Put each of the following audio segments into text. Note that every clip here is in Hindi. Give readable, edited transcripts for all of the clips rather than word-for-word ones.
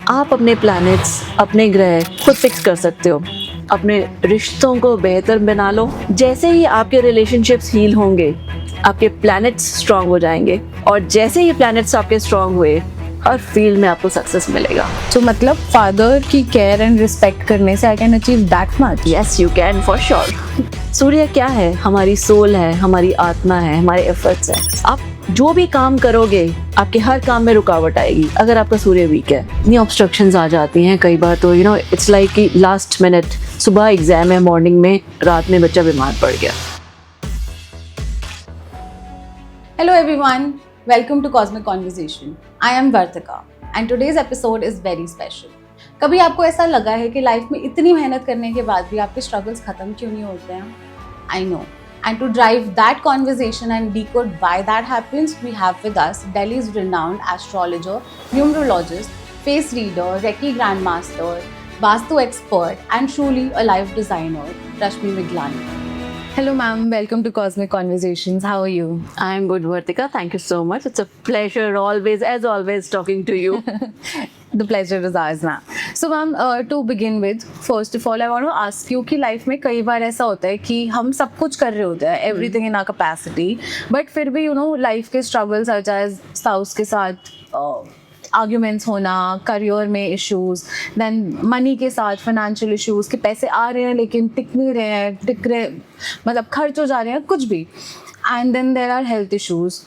आप अपने प्लैनेट्स, अपने ग्रह खुद फिक्स कर सकते हो। अपने रिश्तों को बेहतर बना लो। जैसे ही आपके रिलेशनशिप्स हील होंगे, आपके प्लैनेट्स स्ट्रांग हो जाएंगे, और जैसे ही प्लैनेट्स आपके स्ट्रांग हुए, हर फील्ड में आपको सक्सेस मिलेगा। तो मतलब फादर की केयर एंड रिस्पेक्ट करने से I can achieve that much. Yes, you can for sure. सूर्य क्या है? हमारी सोल है, हमारी आत्मा है, हमारे एफर्ट्स है। आप जो भी काम करोगे, आपके हर काम में रुकावट आएगी अगर आपका सूर्य वीक है। इतनी ऑब्स्ट्रक्शंस आ जाती हैं कई बार, तो इट्स लाइक कि लास्ट मिनट, सुबह एग्जाम है, मॉर्निंग में, रात में बच्चा बीमार पड़ गया। Hello everyone, welcome to Cosmic Conversation. I am Vartika and today's episode is very special. कभी आपको ऐसा लगा है कि लाइफ में इतनी मेहनत करने के बाद भी आपके स्ट्रगल्स खत्म क्यों नहीं होते हैं? I know. And to drive that conversation and decode why that happens, we have with us Delhi's renowned astrologer, numerologist, face reader, Reiki grandmaster, Vastu expert, and truly a life designer, Rashmi Miglani. Hello ma'am, welcome to Cosmic Conversations. How are you? I am good, Vartika. Thank you so much. It's a pleasure always, as always, talking to you. The pleasure is ours, ma'am. So, ma'am, to begin with, first of all, I want to ask you कि लाइफ में कई बार ऐसा होता है कि हम सब कुछ कर रहे होते हैं, everything in our capacity, but फिर भी लाइफ के struggles such as spouse के साथ आर्ग्यूमेंट्स होना, करियर में इश्यूज, देन मनी के साथ फाइनेंशियल इश्यूज कि पैसे आ रहे हैं लेकिन टिक नहीं रहे हैं, मतलब खर्च हो जा रहे हैं, कुछ भी, and then there are health issues,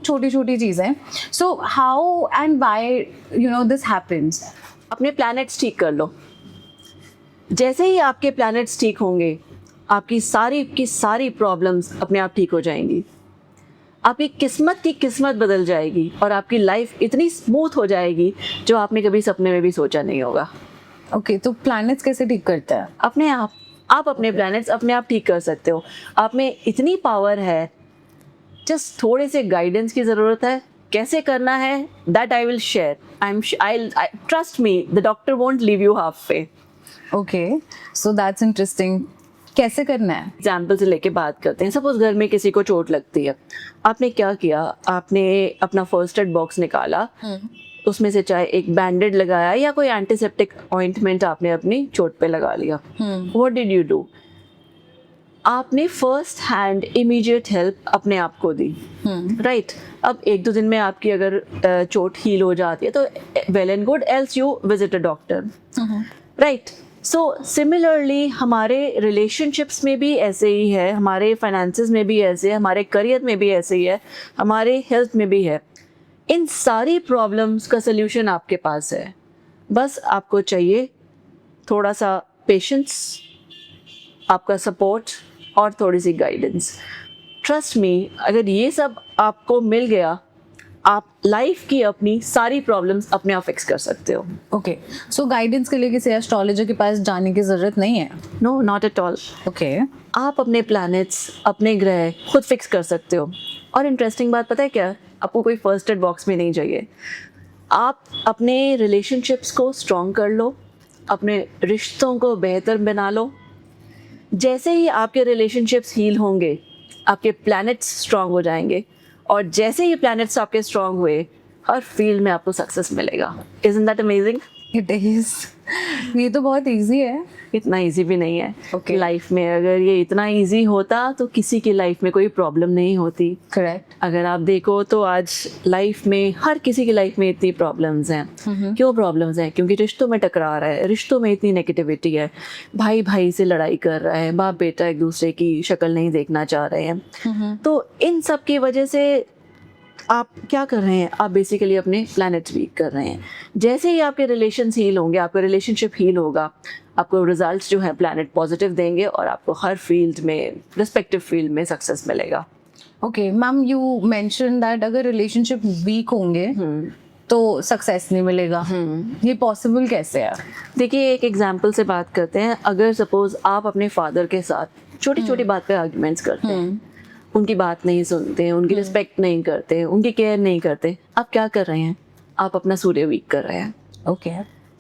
छोटी छोटी चीज़ें. So how and why this happens? अपने प्लैनेट्स ठीक कर लो। जैसे ही आपके प्लैनेट्स ठीक होंगे, आपकी सारी की सारी प्रॉब्लम्स अपने आप ठीक हो जाएंगी। आपकी किस्मत की किस्मत बदल जाएगी और आपकी लाइफ इतनी स्मूथ हो जाएगी जो आपने कभी सपने में भी सोचा नहीं होगा। ओके, तो प्लैनेट्स कैसे ठीक करते हैं? अपने आप अपने प्लैनेट्स अपने आप ठीक कर सकते हो। आप में इतनी पावर है, जस्ट थोड़े से गाइडेंस की ज़रूरत है। कैसे करना है, that I will share. I trust me, the doctor won't leave you half way. Okay, so that's interesting. कैसे करना है? एग्जाम्पल से लेके बात करते हैं। सपोज घर में किसी को चोट लगती है, आपने क्या किया? आपने अपना फर्स्ट एड बॉक्स निकाला, उसमें से चाहे एक बैंडेड लगाया या कोई एंटीसेप्टिक ऑइंटमेंट आपने अपनी चोट पे लगा लिया। What did you do? आपने फर्स्ट हैंड इमीडिएट हेल्प अपने आप को दी, राइट? अब 1-2 दिन में आपकी अगर चोट हील हो जाती है तो well and good, else you visit a doctor, right? So similarly हमारे रिलेशनशिप्स में भी ऐसे ही है, हमारे फाइनेंसेस में भी ऐसे है, हमारे करियर में भी ऐसे ही है, हमारे हेल्थ में भी है। इन सारी प्रॉब्लम्स का सल्यूशन आपके पास है। बस आपको चाहिए थोड़ा सा पेशेंस, आपका सपोर्ट और थोड़ी सी गाइडेंस। ट्रस्ट मी, अगर ये सब आपको मिल गया, आप लाइफ की अपनी सारी प्रॉब्लम्स अपने आप फिक्स कर सकते हो। ओके, सो गाइडेंस के लिए किसी एस्ट्रोलॉजर के पास जाने की ज़रूरत नहीं है? No, not at all. Okay, आप अपने प्लैनेट्स, अपने ग्रह खुद फिक्स कर सकते हो। और इंटरेस्टिंग बात पता है क्या? आपको कोई फर्स्ट एड बॉक्स में नहीं चाहिए। आप अपने रिलेशनशिप्स को स्ट्रॉन्ग कर लो, अपने रिश्तों को बेहतर बना लो। जैसे ही आपके रिलेशनशिप्स हील होंगे, आपके प्लैनेट्स स्ट्रॉन्ग हो जाएंगे, और जैसे ही प्लैनेट्स आपके स्ट्रॉन्ग हुए, हर फील्ड में आपको सक्सेस मिलेगा। Isn't that amazing? It is. ये तो बहुत इजी है. इतना इजी भी नहीं है। Okay. लाइफ में अगर ये इतना इजी होता तो किसी की लाइफ में कोई प्रॉब्लम नहीं होती। करेक्ट. अगर आप देखो तो आज लाइफ में हर किसी की लाइफ में इतनी प्रॉब्लम्स हैं। क्यों प्रॉब्लम्स हैं? क्योंकि रिश्तों में टकरार है, रिश्तों में इतनी नेगेटिविटी है, भाई भाई से लड़ाई कर रहा है, बाप बेटा एक दूसरे की शक्ल नहीं देखना चाह रहे हैं। तो इन सब की वजह से आप क्या कर रहे हैं? आप बेसिकली अपने प्लैनेट्स वीक कर रहे हैं। जैसे ही आपके रिलेशंस हील होंगे, आपका रिलेशनशिप हील होगा, आपको रिजल्ट्स जो है प्लैनेट पॉजिटिव देंगे और आपको हर फील्ड में, रिस्पेक्टिव फील्ड में सक्सेस मिलेगा। Okay ma'am, you mention that अगर रिलेशनशिप वीक होंगे तो सक्सेस नहीं मिलेगा. ये पॉसिबल कैसे है? देखिए, एक एग्जाम्पल से बात करते हैं। अगर सपोज आप अपने फादर के साथ छोटी छोटी बात पे आर्ग्यूमेंट्स करते हैं, उनकी बात नहीं सुनते, उनकी रिस्पेक्ट नहीं करते, उनकी केयर नहीं करते, आप क्या कर रहे हैं? आप अपना सूर्य वीक कर रहे हैं। ओके,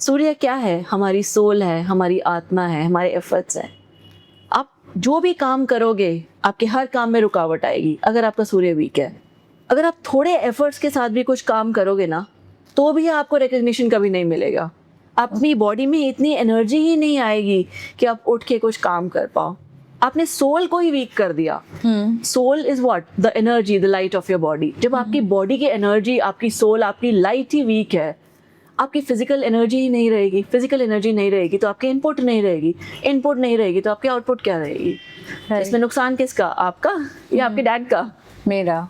सूर्य क्या है? हमारी सोल है, हमारी आत्मा है, हमारे एफर्ट्स हैं। आप जो भी काम करोगे, आपके हर काम में रुकावट आएगी अगर आपका सूर्य वीक है। अगर आप थोड़े एफर्ट्स के साथ भी कुछ काम करोगे ना, तो भी आपको रिकग्निशन कभी नहीं मिलेगा। अपनी बॉडी में इतनी एनर्जी ही नहीं आएगी कि आप उठ के कुछ काम कर पाओ। आपने सोल को ही वीक कर दिया। Soul is what? The energy, the light of your body. जब आपकी बॉडी की एनर्जी, आपकी सोल, आपकी लाइट ही वीक है, आपकी फिजिकल एनर्जी ही नहीं रहेगी। फिजिकल एनर्जी नहीं रहेगी तो आपकी इनपुट नहीं रहेगी। इनपुट नहीं रहेगी तो आपकी आउटपुट क्या रहेगी? इसमें नुकसान किसका? आपका या आपके डैड का? मेरा।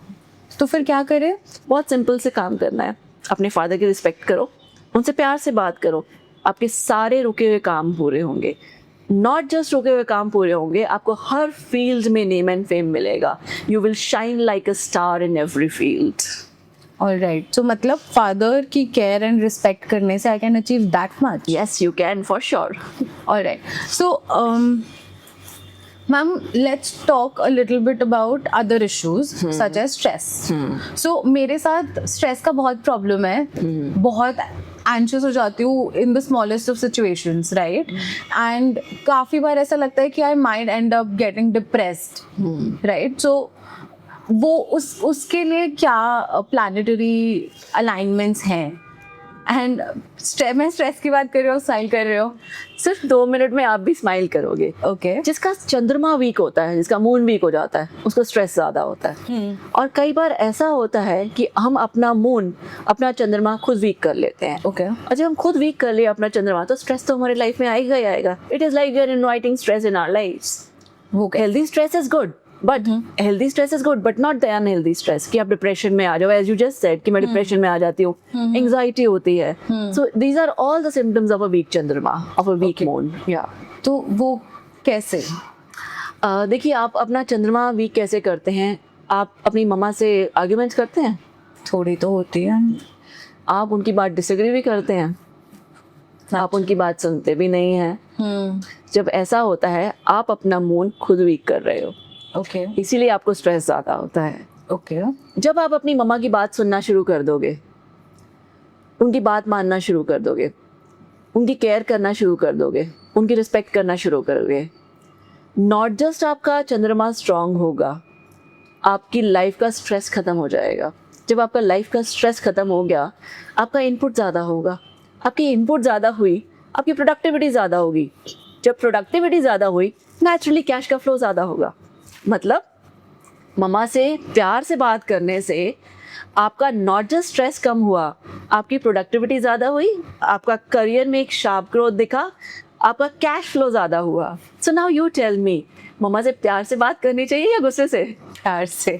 तो फिर क्या करें? बहुत सिंपल से काम करना है। अपने फादर की रिस्पेक्ट करो, उनसे प्यार से बात करो, आपके सारे रुके हुए काम पूरे होंगे। नॉट जस्ट रुके हुए काम पूरे होंगे, आपको हर फील्ड में नेम एंड फेम मिलेगा। You will shine like a star in every field. Alright, तो मतलब फादर की केयर एंड रिस्पेक्ट करने से I can achieve that much? Yes, you can for sure. Alright, so ma'am, let's talk a little bit about other issues such as stress. So मेरे साथ stress का बहुत problem है, बहुत anxious हो जाती हूँ in the smallest of situations, right? And काफ़ी बार ऐसा लगता है कि I might end up getting depressed, right? So वो उसके लिए क्या planetary alignments हैं? एंड मैं स्ट्रेस की बात कर रही हूँ, स्माइल कर रहे हो। सिर्फ 2 मिनट में आप भी स्माइल करोगे। ओके। जिसका चंद्रमा वीक होता है, जिसका मून वीक हो जाता है, उसको स्ट्रेस ज़्यादा होता है। और कई बार ऐसा होता है कि हम अपना मून, अपना चंद्रमा खुद वीक कर लेते हैं। ओके। और जब हम खुद वीक कर लिए अपना चंद्रमा, तो स्ट्रेस तो हमारी लाइफ में आएगा ही आएगा। It is like we are inviting stress in our lifes. Healthy stress is good, but healthy stress is good, but not the unhealthy stress कि आप डिप्रेशन में आ जाओ। एज यू जस्ट सेड कि मैं डिप्रेशन में आ जाती हूँ, एंग्जाइटी होती है। So these are all the symptoms of a weak Chandrama, of a weak moon. या तो वो कैसे? देखिए, आप अपना चंद्रमा वीक कैसे करते हैं? आप अपनी मम्मा से आर्ग्यूमेंट्स करते हैं? थोड़ी तो होती है। आप उनकी बात डिसएग्री भी करते हैं? आप उनकी बात सुनते भी नहीं हैं? जब ऐसा होता है, आप अपना मून खुद वीक कर रहे हो। ओके। इसीलिए आपको स्ट्रेस ज़्यादा होता है। ओके। जब आप अपनी मम्मा की बात सुनना शुरू कर दोगे, उनकी बात मानना शुरू कर दोगे, उनकी केयर करना शुरू कर दोगे, उनकी रिस्पेक्ट करना शुरू करोगे, नॉट जस्ट आपका चंद्रमा स्ट्रांग होगा, आपकी लाइफ का स्ट्रेस ख़त्म हो जाएगा। जब आपका लाइफ का स्ट्रेस ख़त्म हो गया, आपका इनपुट ज़्यादा होगा। आपकी इनपुट ज़्यादा हुई, आपकी प्रोडक्टिविटी ज़्यादा होगी। जब प्रोडक्टिविटी ज़्यादा हुई, नेचुरली कैश का फ्लो ज़्यादा होगा। मतलब मम्मा से प्यार से बात करने से आपका नॉट जस्ट स्ट्रेस कम हुआ, आपकी प्रोडक्टिविटी ज़्यादा हुई, आपका करियर में एक शार्प ग्रोथ दिखा, आपका कैश फ्लो ज़्यादा हुआ। So now you tell me, मम्मा से प्यार से बात करनी चाहिए या गुस्से से? प्यार से।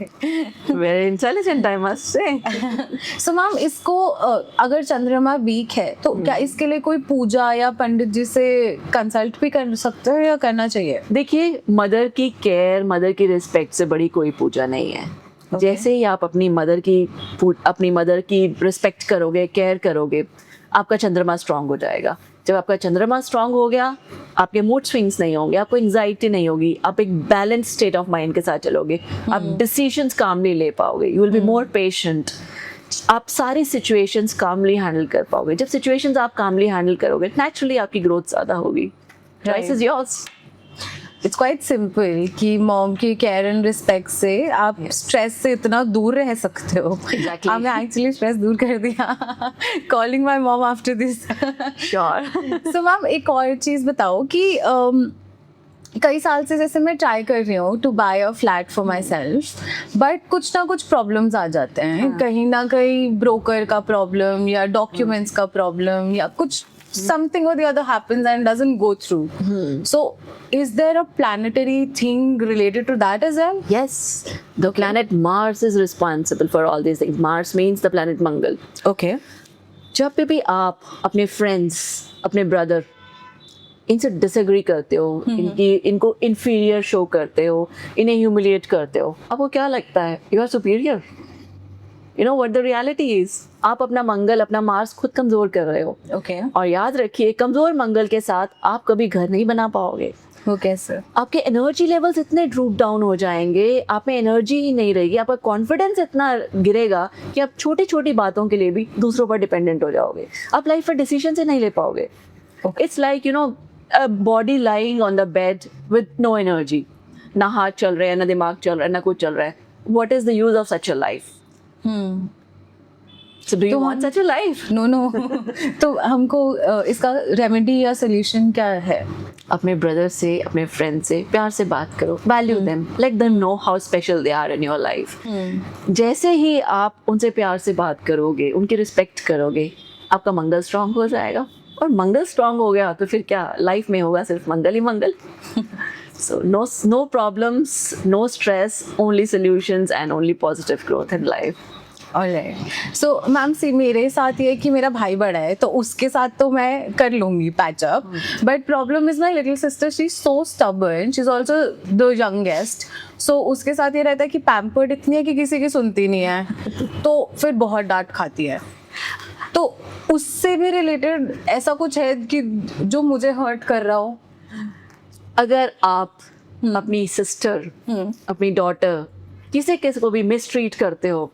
Very intelligent, I must say. So ma'am, इसको अगर चंद्रमा वीक है तो क्या इसके लिए कोई पूजा या पंडित जी से कंसल्ट भी कर सकते हो या करना चाहिए? देखिए, मदर की केयर, मदर की रिस्पेक्ट से बड़ी कोई पूजा नहीं है। जैसे ही आप अपनी मदर की रिस्पेक्ट करोगे, केयर करोगे, आपका चंद्रमा स्ट्रांग हो जाएगा। जब आपका चंद्रमा स्ट्रांग हो गया, आपके मूड स्विंग्स नहीं होंगे, आपको एंग्जाइटी नहीं होगी, आप एक बैलेंस स्टेट ऑफ माइंड के साथ चलोगे, आप डिसीजंस कामली ले पाओगे, you will be more patient, आप सारी सिचुएशंस कामली हैंडल कर पाओगे। जब सिचुएशंस आप कामली हैंडल करोगे, नेचुरली आपकी ग्रोथ ज़्यादा होगी। Choice is yours. It's quite simple कि मॉम की केयर एंड रिस्पेक्ट से आप स्ट्रेस से इतना दूर रह सकते हो। Exactly. आपने एक्चुअली स्ट्रेस दूर कर दिया। Calling my mom after this. Sure. So ma'am, एक और चीज़ बताओ कि कई साल से जैसे मैं ट्राई कर रही हूँ to buy a flat for myself, but कुछ ना कुछ प्रॉब्लम्स आ जाते हैं। कहीं ना कहीं ब्रोकर का प्रॉब्लम या डॉक्यूमेंट्स का प्रॉब्लम या कुछ something or the other happens and doesn't go through. So is there a planetary thing related to that as well? Yes, the planet Mars is responsible for all these things. Mars means the planet Mangal. Okay. जब भी आप अपने फ्रेंड्स, अपने ब्रदर, इनसे डिसएग्री करते हो, इनको इंफीरियर शो करते हो, इन्हें ह्यूमिलिएट करते हो, आपको क्या लगता है? You are superior. You know what the reality is, आप अपना मंगल, अपना मार्स खुद कमजोर कर रहे हो। Okay. और याद रखिए, कमजोर मंगल के साथ आप कभी घर नहीं बना पाओगे। वो कैसे? आपके एनर्जी लेवल्स इतने ड्रूप डाउन हो जाएंगे, आप में एनर्जी ही नहीं रहेगी, आपका कॉन्फिडेंस इतना गिरेगा कि आप छोटी छोटी बातों के लिए भी दूसरों पर डिपेंडेंट हो जाओगे। आप लाइफ में डिसीजन से नहीं ले पाओगे। It's like, you know, a body lying on the bed with no energy. ना हाथ चल रहे हैं, ना दिमाग चल रहा है, ना कुछ चल रहा है। What is the use of such a life? So do you तो want such a life? No no तो हमको इसका रेमेडी या सोल्यूशन क्या है? अपने ब्रदर से, अपने फ्रेंड से प्यार से बात करो, value them, let them know how special they are in your life. जैसे ही आप उनसे प्यार से बात करोगे, उनकी रिस्पेक्ट करोगे, आपका मंगल स्ट्रांग हो जाएगा. और मंगल स्ट्रांग हो गया तो फिर क्या लाइफ में होगा, सिर्फ मंगल ही मंगल. So no problems, no stress, only solutions and only positive growth in life. Alright. So ma'am see मेरे साथ ये है कि मेरा भाई बड़ा है तो उसके साथ तो मैं कर लूंगी patch up, but problem is my little sister. She is so stubborn, she is also the youngest. So उसके साथ ये रहता है कि पैम्पर्ड इतनी है कि किसी की सुनती नहीं है, तो फिर बहुत डांट खाती है. तो उससे भी रिलेटेड ऐसा कुछ है कि जो मुझे हर्ट कर रहा हो? अगर आप अपनी सिस्टर, अपनी डॉटर, किसी को भी मिसट्रीट करते हो,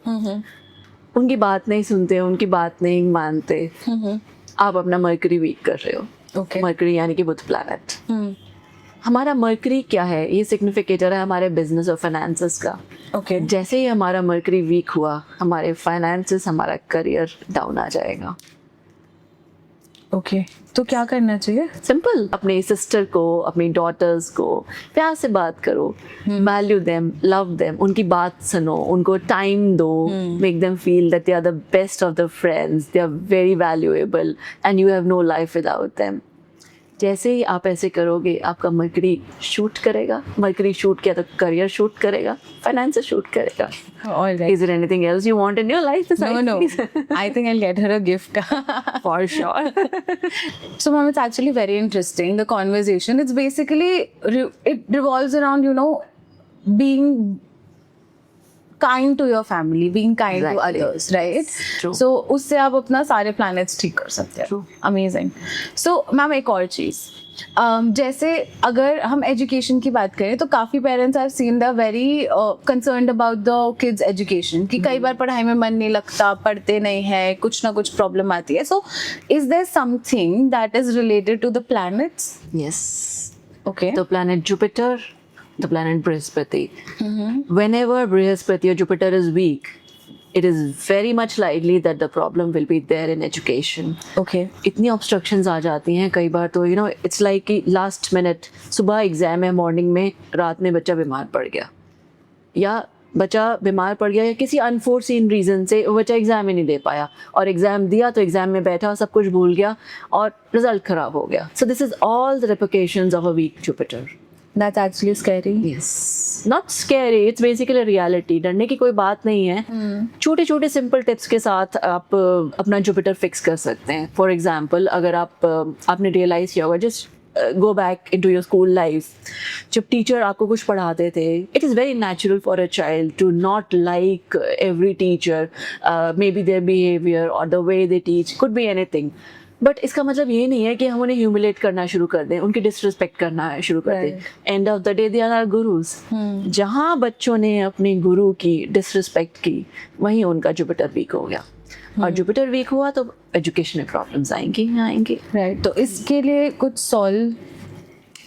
उनकी बात नहीं सुनते हो, उनकी बात नहीं मानते, आप अपना मरकरी वीक कर रहे हो. Okay. मरकरी यानी कि बुध प्लैनेट. हमारा मरकरी क्या है? ये सिग्निफिकेटर है हमारे बिजनेस और फाइनेंसेस का. ओके. जैसे ही हमारा मरकरी वीक हुआ, हमारे फाइनेंसेस, हमारा करियर डाउन आ जाएगा. ओके. तो क्या करना चाहिए? सिंपल, अपने सिस्टर को, अपनी डॉटर्स को प्यार से बात करो, वैल्यू देम, लव देम, उनकी बात सुनो, उनको टाइम दो, make them feel that they are the best of the friends, they are very valuable and you have no life without them. जैसे ही आप ऐसे करोगे, आपका मरकरी शूट करेगा. मरकरी शूट किया तो करियर शूट करेगा, फाइनेंस शूट करेगा. Alright. Is there anything else you want in your life besides No. these? I think I'll get her a gift. For sure. So, ma'am, it's actually very interesting. The conversation. It's basically it revolves around being kind to your family, being kind to Exactly. others, right? True. So उससे आप अपना सारे planets ठीक कर सकते हैं. True. Amazing. So, मैम एक और चीज़, जैसे अगर हम एजुकेशन की बात करें तो काफ़ी parents are seen the very concerned about the kids education कि कई बार पढ़ाई में मन नहीं लगता, पढ़ते नहीं है, कुछ ना कुछ प्रॉब्लम आती है. So is there something that is related to the planets? Yes. Okay. The planet Jupiter, the planet Brihaspati. Whenever Brihaspati or Jupiter is weak, it is very much likely that the problem will be there in education. Okay. इतनी ऑब्स्ट्रक्शंस आ जाती हैं कई बार तो इट्स लाइक कि लास्ट मिनट, सुबह एग्जाम है, मॉर्निंग में, रात में बच्चा बीमार पड़ गया, या बच्चा बीमार पड़ गया या किसी अनफोर्सीन रीज़न से वो बच्चा एग्ज़ाम ही नहीं दे पाया, और एग्ज़ाम दिया तो एग्ज़ाम में बैठा सब कुछ भूल गया और रिजल्ट ख़राब हो गया. So this is all the repercussions of a weak Jupiter. That's actually scary. Yes, not scary, it's basically a reality. डरने की कोई बात नहीं है. छोटे छोटे सिंपल टिप्स के साथ आप अपना जुपिटर फिक्स कर सकते हैं. फॉर एग्जाम्पल, अगर आपने रियलाइज किया होगा, just go back into your school life. जब टीचर आपको कुछ पढ़ाते थे, it is very natural for a child to not like every teacher, maybe their behaviour और the way they teach, could be anything. But इसका मतलब ये नहीं है कि हम उन्हें ह्यूमिलेट करना शुरू कर दें, उनकी डिसरिस्पेक्ट करना शुरू कर दें. End of the day they are our gurus. जहाँ बच्चों ने अपने गुरु की डिसरिस्पेक्ट की, वहीं उनका जुपिटर वीक हो गया. और जुपिटर वीक हुआ तो एजुकेशन में प्रॉब्लम्स आएंगी. राइट. तो इसके लिए कुछ सॉल्व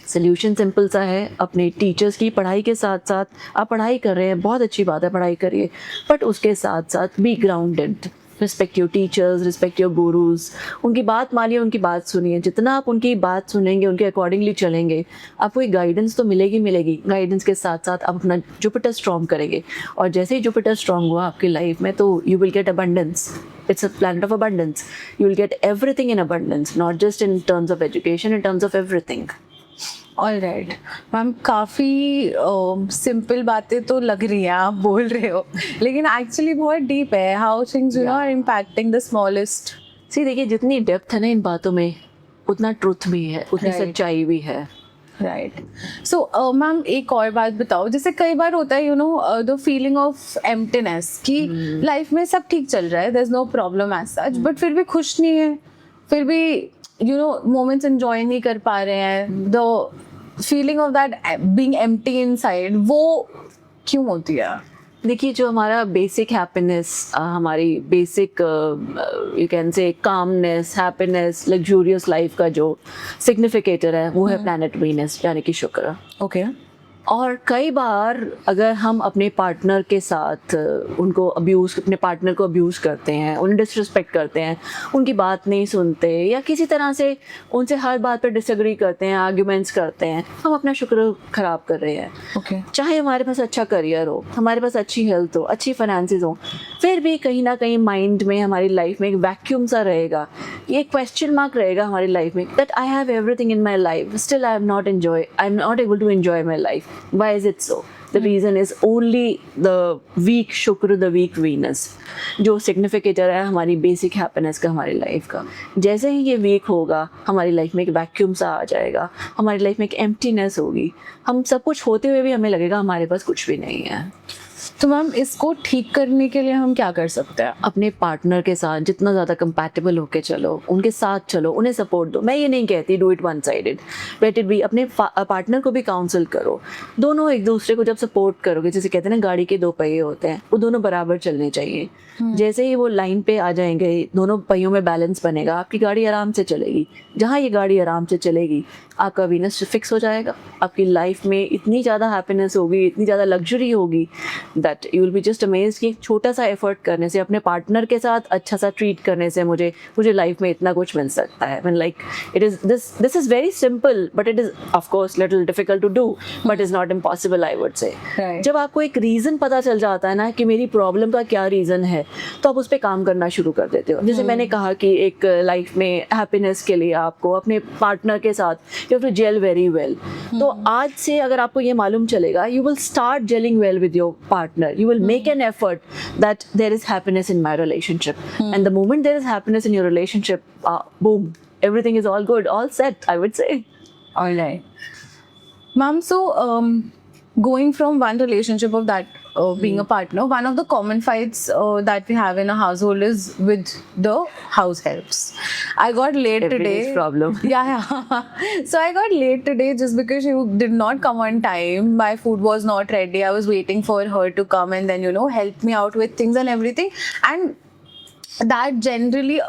सोल्यूशन सिंपल सा है. अपने टीचर्स की पढ़ाई के साथ साथ, आप पढ़ाई कर रहे हैं, बहुत अच्छी बात है, पढ़ाई करिए, बट उसके साथ साथ be grounded. Respect your teachers, respect your gurus. उनकी बात मानिए, उनकी बात सुनिए. जितना आप उनकी बात सुनेंगे, उनके अकॉर्डिंगली चलेंगे, आपको एक गाइडेंस तो मिलेगी. गाइडेंस के साथ साथ आप अपना जुपिटर स्ट्रॉन्ग करेंगे, और जैसे ही जुपिटर स्ट्रॉन्ग हुआ आपकी लाइफ में, तो you will get abundance. It's a planet of abundance. You will get everything in abundance, not just in terms of education, in terms of everything. Alright. Ma'am काफ़ी सिंपल बातें तो लग रही हैं आप बोल रहे हो, लेकिन एक्चुअली बहुत डीप है. How things are impacting the smallest. See देखिए, जितनी डेप्थ है ना इन बातों में, उतना ट्रुथ भी है, उतनी Right. सच्चाई भी है. राइट. सो मैम एक और बात बताओ, जैसे कई बार होता है द फीलिंग ऑफ एम्प्टीनेस कि लाइफ में सब ठीक चल रहा है, there is no problem as such, but फिर भी खुश नहीं है, फिर भी मोमेंट्स एंजॉय नहीं कर पा रहे हैं. The feeling of that being empty inside, वो क्यों होती है? देखिए, जो हमारा बेसिक हैप्पीनेस, हमारी basic you can say calmness, happiness, luxurious life का जो सिग्निफिकेटर है, वो है प्लैनेट वीनस, यानी कि शुक्र. ओके. और कई बार अगर हम अपने पार्टनर के साथ अपने पार्टनर को अब्यूज़ करते हैं, उन्हें डिसरिस्पेक्ट करते हैं, उनकी बात नहीं सुनते या किसी तरह से उनसे हर बात पर डिसएग्री करते हैं, आर्ग्यूमेंट्स करते हैं, हम अपना शुक्र ख़राब कर रहे हैं। ओके चाहे हमारे पास अच्छा करियर हो, हमारे पास अच्छी हेल्थ हो, अच्छी फाइनेंसेस हो, फिर भी कहीं ना कहीं माइंड में, हमारी लाइफ में एक वैक्यूम सा रहेगा, ये क्वेश्चन मार्क रहेगा हमारी लाइफ में that I have everything in my life, still I am not able to enjoy my life. Why is it so? The reason is only the weak शुक्र, the weak Venus, जो सिग्निफिकेटर है हमारी बेसिक हैप्पीनेस का, हमारी लाइफ का. जैसे ही ये वीक होगा, हमारी लाइफ में एक वैक्यूम सा आ जाएगा, हमारी लाइफ में एक एम्प्टीनेस होगी, हम सब कुछ होते हुए भी हमें लगेगा हमारे पास कुछ भी नहीं है. तो मैम इसको ठीक करने के लिए हम क्या कर सकते हैं? अपने पार्टनर के साथ जितना ज़्यादा कंपैटिबल होके चलो, उनके साथ चलो, उन्हें सपोर्ट दो. मैं ये नहीं कहती do it one sided, let it be. अपने पार्टनर को भी काउंसिल करो. दोनों एक दूसरे को जब सपोर्ट करोगे, जैसे कहते हैं ना गाड़ी के दो पहिए होते हैं, वो दोनों बराबर चलने चाहिए. जैसे ही वो लाइन पे आ जाएंगे, दोनों पहियों में बैलेंस बनेगा, आपकी गाड़ी आराम से चलेगी. जहाँ ये गाड़ी आराम से चलेगी, आपका वीनस फिक्स हो जाएगा. आपकी लाइफ में इतनी ज़्यादा हैप्पीनेस होगी, इतनी ज़्यादा लग्जरी होगी that you will be just amazed कि एक छोटा सा एफर्ट करने से, अपने पार्टनर के साथ अच्छा सा ट्रीट करने से मुझे लाइफ में इतना कुछ मिल सकता है. Mean like it is this is very simple, but it is of course little difficult to do, but is not impossible, I would say. जब आपको एक रीज़न पता चल जाता है ना कि मेरी प्रॉब्लम का क्या रीज़न है, तो आप उस पर काम करना शुरू कर देते हो. जैसे मैंने कहा कि एक लाइफ में हैप्पीनेस के लिए आपको अपने पार्टनर के साथ you have to gel very well. तो आज से अगर आपको ये मालूम चलेगा, you will start gelling well with your partner. You will make an effort that there is happiness in my relationship. And the moment there is happiness in your relationship, boom, everything is all good, all set, I would say. All right. Ma'am, so going from one relationship of that being a partner, one of the common fights that we have in a household is with the house helps. I got late Everyday's today. problem. Yeah. So I got late today just because she did not come on time. My food was not ready. I was waiting for her to come and then, help me out with things and everything. And that generally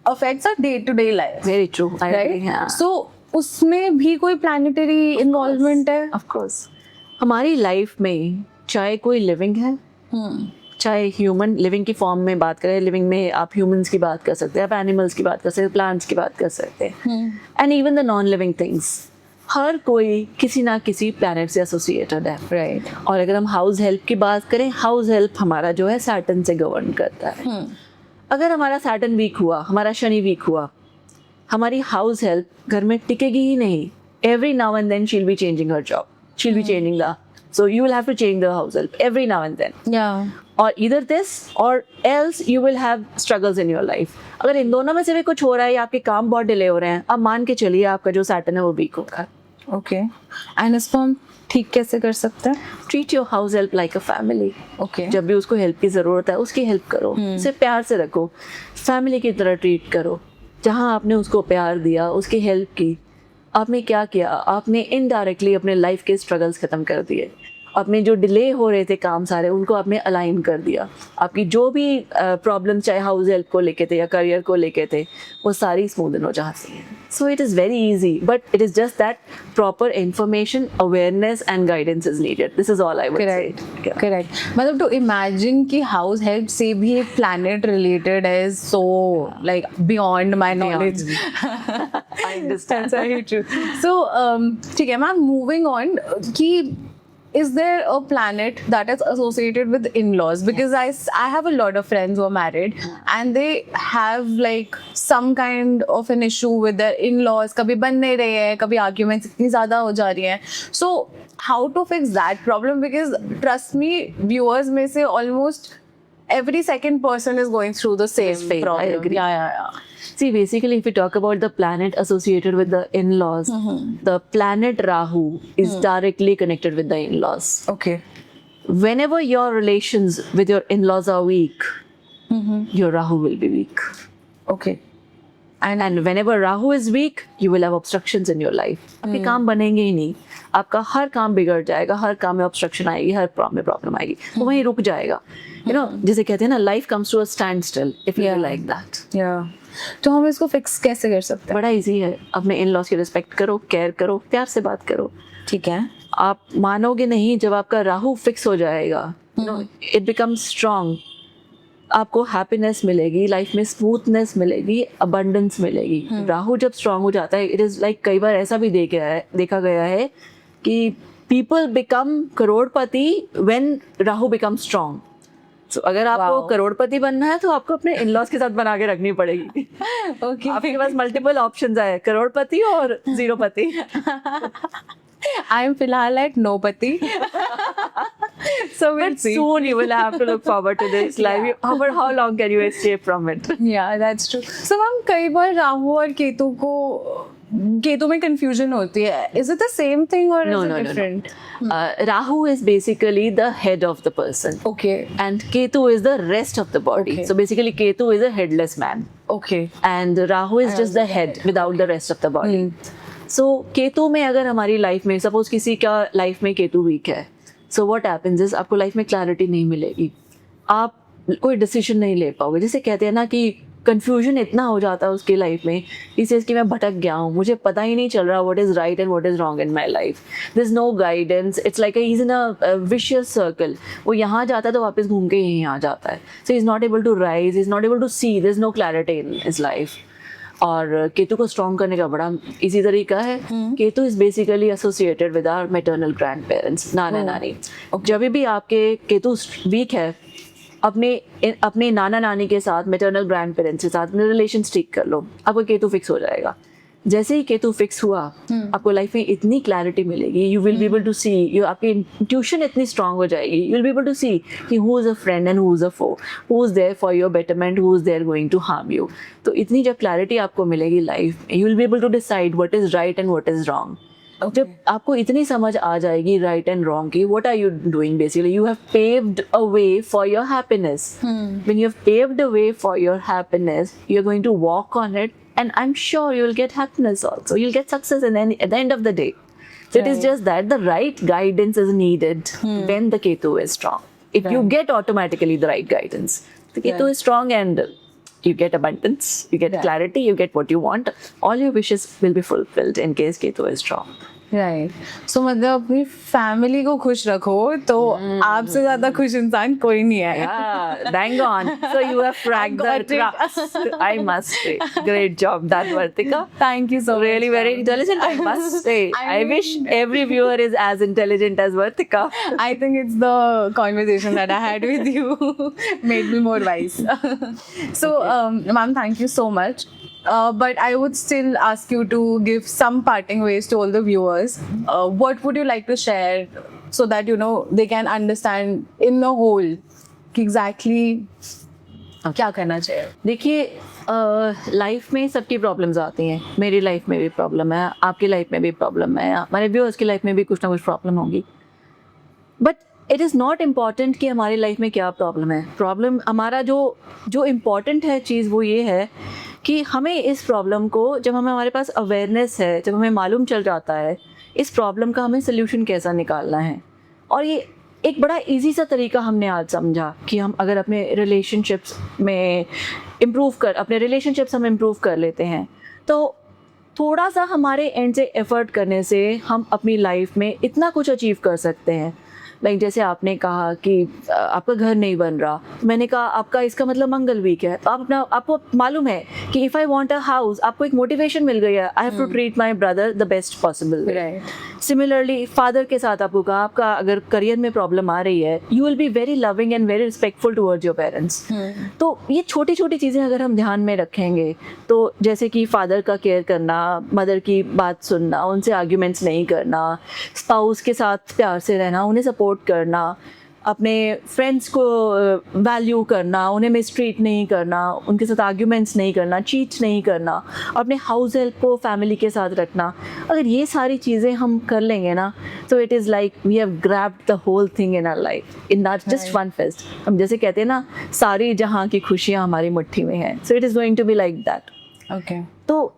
affects our day-to-day life. Very true. I Right? agree. Yeah. So उसमें भी कोई प्लानिटरी इन्वॉल्वमेंट है? Of course. हमारी लाइफ में चाहे कोई लिविंग है, चाहे ह्यूमन, लिविंग की फॉर्म में बात करें, लिविंग में आप ह्यूमंस की बात कर सकते हैं, आप एनिमल्स की बात कर सकते हैं, प्लांट्स की बात कर सकते हैं, and even the non living things. हर कोई किसी ना किसी प्लैनेट से एसोसिएटेड है. राइट. और अगर हम हाउस हेल्प की बात करें, हाउस हेल्प हमारा जो है सैटर्न से गवर्न करता है. अगर हमारा सैटर्न वीक हुआ, हमारा शनि वीक हुआ, हमारी हाउस हेल्प घर में टिकेगी ही नहीं. Every now and then she will be changing her job, she will be changing the, so you will have to change the house help every now and then. Yeah. Or either this or else you will have struggles in your life. अगर इन दोनों में से भी कुछ हो रहा है या आपके काम बहुत डिले हो रहे हैं, आप मान के चलिए आपका जो सैटर्न है वो वीक होगा. ओके. एंड इसको हम ठीक कैसे कर सकते हैं? Treat your house help like a family. Okay. जब भी उसको हेल्प की ज़रूरत है, उसकी हेल्प करो, उसे प्यार से रखो, फैमिली की तरह ट्रीट करो. जहाँ आपने उसको प्यार दिया, उसकी हेल्प की, आपने क्या किया? आपने इनडायरेक्टली अपने लाइफ के स्ट्रगल्स ख़त्म कर दिए. अपने जो डिले हो रहे थे काम सारे, उनको आपने अलाइन कर दिया. आपकी जो भी प्रॉब्लम, चाहे हाउस हेल्प को लेके थे या करियर को लेके थे, वो सारी स्मूदन हो जाती है. सो it is very easy, but it is just that proper information, awareness and guidance is needed. This is all I would से. करेक्ट. मतलब टू इमेजिन कि हाउस हेल्प से भी एक प्लैनेट रिलेटेड है, so like beyond my knowledge. I understand. So ठीक है मैम, मूविंग ऑन कि is there a planet that is associated with in-laws? Because I have a lot of friends who are married and they have like some kind of an issue with their in-laws. कभी बन नहीं रहे हैं, कभी arguments इतनी ज़्यादा हो जा रही हैं. So how to fix that problem? Because trust me, viewers में से almost every second person is going through the same problem. I agree. Yeah. See, basically, if we talk about the planet associated with the in-laws, the planet Rahu is directly connected with the in-laws. Okay. Whenever your relations with your in-laws are weak, your Rahu will be weak. Okay. And whenever Rahu is weak, you will have obstructions in your life. आपके काम बनेंगे ही नहीं. आपका हर काम बिगड़ जाएगा, हर काम में ऑब्स्ट्रक्शन आएगी, हर काम में प्रॉब्लम आएगी, वो वहीं रुक जाएगा. जैसे कहते हैं ना, life comes to a standstill if you like that. Yeah. तो हम इसको फिक्स कैसे कर सकते हैं? बड़ा इजी है, अपने इन लॉज की रिस्पेक्ट करो, केयर करो, प्यार से बात करो। ठीक है। आप मानोगे नहीं, जब आपका राहु फिक्स हो जाएगा, इट बिकम्स स्ट्रांग, आपको हैप्पीनेस मिलेगी, लाइफ में स्मूथनेस मिलेगी, अबंडेंस मिलेगी। राहु जब स्ट्रांग हो जाता है, इट इज़ लाइक कई बार ऐसा भी देखा गया है कि people become Crorepati when Rahu become strong. So, अगर आपको करोड़पति बनना है तो आपको अपने इन लॉज के साथ बना के रखनी पड़ेगी। ओके। आपके पास मल्टीपल ऑप्शंस आए, करोड़पति और जीरोपति। आई एम फिलहाल eight नोपति। So we'll But see. soon you will have to look forward to this life. But how long can you escape from it? Yeah, that's true. So ma'am कई बार राहु और केतु में confusion होती है. Is it the same thing or No, is no, it no, no. different? Rahu is basically the head of the person, Okay. and Ketu is the rest of the body. Okay. So basically, Ketu is a headless man, Okay. and Rahu is just the head without the rest of the body. So Ketu में अगर हमारी लाइफ में सपोज किसी का लाइफ में केतु वीक है, सो व्हाट हैपेंस इज आपको लाइफ में क्लैरिटी नहीं मिलेगी, आप कोई डिसीजन नहीं ले पाओगे। जैसे कहते हैं ना कि कंफ्यूजन इतना हो जाता है उसकी लाइफ में, इसे कि मैं भटक गया हूँ, मुझे पता ही नहीं चल रहा what is right and what is wrong in my life, there is no guidance, it's like he is in a vicious circle. वो यहाँ जाता है तो वापस घूम के यहीं आ जाता है। So he is not able to rise, is not able to see, there is no clarity in his life. और केतु को स्ट्रॉन्ग करने का बड़ा इजी तरीका है। Ketu is basically associated with our maternal grandparents, nana nani. जब भी आपके केतु वीक है, अपने नाना नानी के साथ, मैटरनल ग्रैंड पेरेंट्स के साथ रिलेशन ठीक कर लो, आपका केतु फिक्स हो जाएगा। जैसे ही केतु फिक्स हुआ, आपको लाइफ में इतनी क्लैरिटी मिलेगी, you will be able to see, you आपकी इंट्यूशन इतनी स्ट्रांग हो जाएगी, you will be able to see कि who is a friend and who is a foe, who is there for your betterment, who is there going to harm you. तो इतनी जब क्लैरिटी आपको मिलेगी लाइफ में, you will be able to decide what is right and what is wrong. जब आपको इतनी समझ आ जाएगी राइट एंड रॉन्ग की, what are you doing, basically you have paved a way for your happiness. When you have paved a way for your happiness, you are going to walk on it, and I'm sure you'll get happiness also. You'll get success at the end of the day. So it is just that the right guidance is needed when the Ketu is strong. If you get automatically the right guidance, the Ketu is strong and you get abundance, you get clarity, you get what you want. All your wishes will be fulfilled in case Ketu is strong. Right. So मतलब अपनी फैमिली को खुश रखो तो आपसे ज्यादा खुश इंसान कोई नहीं है। Yeah, bang on. So you have cracked the trust. I must say, great job, that Vartika. Thank you so Really much. very intelligent, I must say. I wish every viewer is as intelligent as Vartika. I think it's the conversation that I had with you made me more wise. So, ma'am, thank you so much. But I would still ask you to give some parting ways to all the viewers. What would you like to share so that they can understand in the whole कि exactly क्या करना चाहिए? देखिए, लाइफ में सबकी प्रॉब्लम्स आती हैं। मेरी लाइफ में भी प्रॉब्लम है, आपकी लाइफ में भी प्रॉब्लम है, हमारे व्यूअर्स की लाइफ में भी कुछ ना कुछ प्रॉब्लम होगी। But it is not important कि हमारी लाइफ में क्या प्रॉब्लम है। प्रॉब्लम हमारा जो इम्पॉर्टेंट है चीज़ वो ये है कि हमें इस प्रॉब्लम को, जब हमारे पास अवेयरनेस है, जब हमें मालूम चल जाता है इस प्रॉब्लम का हमें सोल्यूशन कैसा निकालना है, और ये एक बड़ा इजी सा तरीका हमने आज समझा कि हम अगर अपने रिलेशनशिप्स में अपने रिलेशनशिप्स हम इम्प्रूव कर लेते हैं, तो थोड़ा सा हमारे एंड से एफर्ट करने से हम अपनी लाइफ में इतना कुछ अचीव कर सकते हैं। लाइक जैसे आपने कहा कि आपका घर नहीं बन रहा, मैंने कहा आपका इसका मतलब मंगल वीक है, तो आपको मालूम है कि if I want a house, आपको एक मोटिवेशन मिल गई है, I have to treat my brother the best possible way. Similarly father के साथ आपको कहा आपका अगर करियर में प्रॉब्लम आ रही है, you will be very loving and very respectful towards your parents. तो ये छोटी छोटी चीज़ें अगर हम ध्यान में रखेंगे, तो जैसे कि फादर का केयर करना, मदर की बात सुनना, उनसे आर्ग्यूमेंट्स नहीं करना, स्पाउस के साथ प्यार से रहना, उन्हें सपोर्ट करना, अपने फ्रेंड्स को वैल्यू करना, उन्हें मिसट्रीट नहीं करना, उनके साथ आर्ग्यूमेंट्स नहीं करना, चीट नहीं करना, अपने हाउस हेल्प को फैमिली के साथ रखना, अगर ये सारी चीज़ें हम कर लेंगे ना, तो it is like we have grabbed the whole thing in our life in that just one fist. हम जैसे कहते हैं ना, सारी जहाँ की खुशियाँ हमारी मुट्ठी में हैं। So it is going to be like that. Okay. तो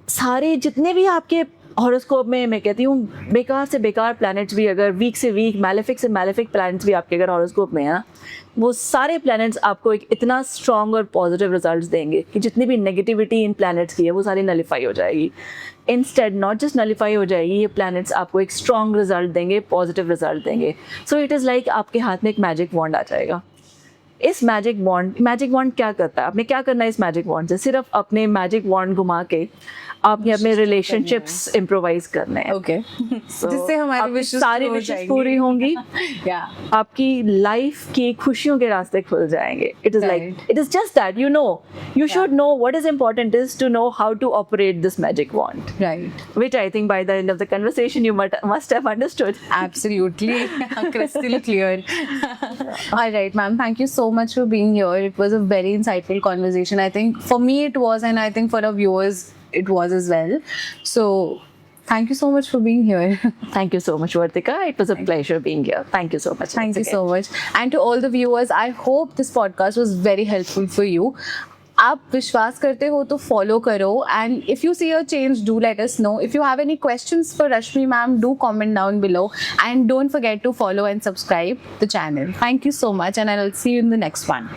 सारे जितने भी आपके हॉरोस्कोप में मैं कहती हूँ बेकार से बेकार प्लैनेट्स भी अगर वीक से वीक मैलेफिक से मैलेफिक प्लैनेट्स भी आपके अगर हॉरोस्कोप में है ना, वो सारे प्लैनेट्स आपको एक इतना स्ट्रॉन्ग और पॉजिटिव रिजल्ट्स देंगे कि जितनी भी नेगेटिविटी इन प्लैनेट्स की है वो सारी नलीफाई हो जाएगी। इंस्टेड नॉट जस्ट नलीफाई हो जाएगी, ये प्लैनेट्स आपको एक स्ट्रॉन्ग रिजल्ट देंगे, पॉजिटिव रिजल्ट देंगे। सो इट इज़ लाइक आपके हाथ में एक मैजिक वॉन्ड आ जाएगा। इस मैजिक वॉन्ड क्या करता है, आपने क्या करना है इस मैजिक वॉन्ड से? सिर्फ अपने मैजिक वॉन्ड घुमा के आपने अपने रिलेशनशिप्स इम्प्रोवाइज करने हैं। ओके, जिससे हमारी आपकी विशेष सारी विशेष पूरी होंगी, आपकी लाइफ की खुशियों के रास्ते खुल जाएंगे। It is like it is just that you should know what is important is to know how to operate this magic wand, right? Which I think by the end of the conversation you must have understood. Absolutely. Crystal clear. All right, ma'am, thank you so much for being here. It was a very insightful conversation. I think for me it was, and I think for our viewers it was as well. So thank you so much for being here. Thank you so much, Vartika. It was a pleasure being here. Thank you so much. Thank you once so again. much. And to all the viewers, I hope this podcast was very helpful for you. आप विश्वास करते हो तो फॉलो करो, and if you see a change do let us know. If you have any questions for Rashmi ma'am, do comment down below, and don't forget to follow and subscribe the channel. Thank you so much, and I'll see you in the next one.